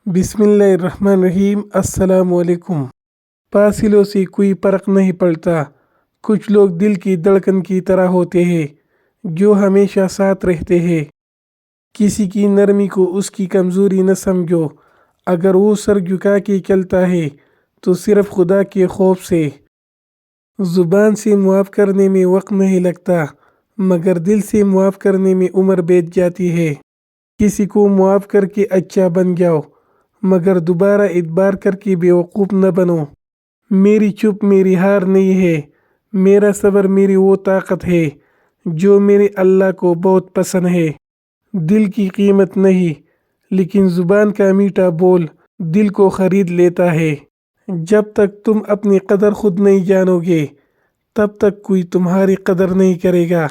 بسم اللہ الرحمن الرحیم۔ السلام علیکم۔ فاصلوں سے کوئی فرق نہیں پڑتا۔ کچھ لوگ دل کی دھڑکن کی طرح ہوتے ہیں جو ہمیشہ ساتھ رہتے ہیں۔ کسی کی نرمی کو اس کی کمزوری نہ سمجھو۔ اگر وہ سر جھکا کے چلتا ہے تو صرف خدا کے خوف سے۔ زبان سے معاف کرنے میں وقت نہیں لگتا مگر دل سے معاف کرنے میں عمر بیت جاتی ہے۔ کسی کو معاف کر کے اچھا بن جاؤ مگر دوبارہ اعتبار کر کے بیوقوف نہ بنو۔ میری چپ میری ہار نہیں ہے، میرا صبر میری وہ طاقت ہے جو میرے اللہ کو بہت پسند ہے۔ دل کی قیمت نہیں لیکن زبان کا میٹھا بول دل کو خرید لیتا ہے۔ جب تک تم اپنی قدر خود نہیں جانو گے تب تک کوئی تمہاری قدر نہیں کرے گا۔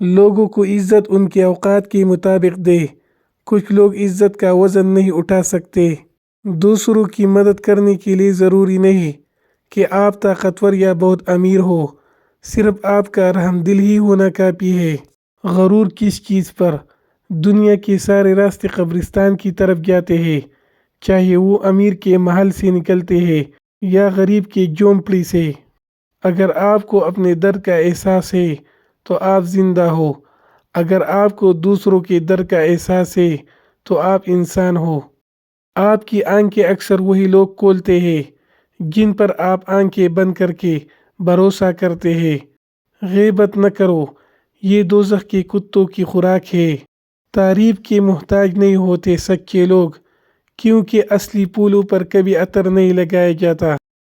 لوگوں کو عزت ان کے اوقات کے مطابق دے۔ کچھ لوگ عزت کا وزن نہیں اٹھا سکتے۔ دوسروں کی مدد کرنے کے لیے ضروری نہیں کہ آپ طاقتور یا بہت امیر ہو، صرف آپ کا رحم دل ہی ہونا کافی ہے۔ غرور کس چیز پر؟ دنیا کے سارے راستے قبرستان کی طرف جاتے ہیں، چاہے وہ امیر کے محل سے نکلتے ہیں یا غریب کے جھونپڑی سے۔ اگر آپ کو اپنے درد کا احساس ہے تو آپ زندہ ہو، اگر آپ کو دوسروں کے درد کا احساس ہے تو آپ انسان ہو۔ آپ کی آنکھیں اکثر وہی لوگ کھولتے ہیں جن پر آپ آنکھیں بند کر کے بھروسہ کرتے ہیں۔ غیبت نہ کرو، یہ دوزخ کے کتوں کی خوراک ہے۔ تعریف کے محتاج نہیں ہوتے سچے لوگ، کیونکہ اصلی پھولوں پر کبھی عطر نہیں لگایا جاتا۔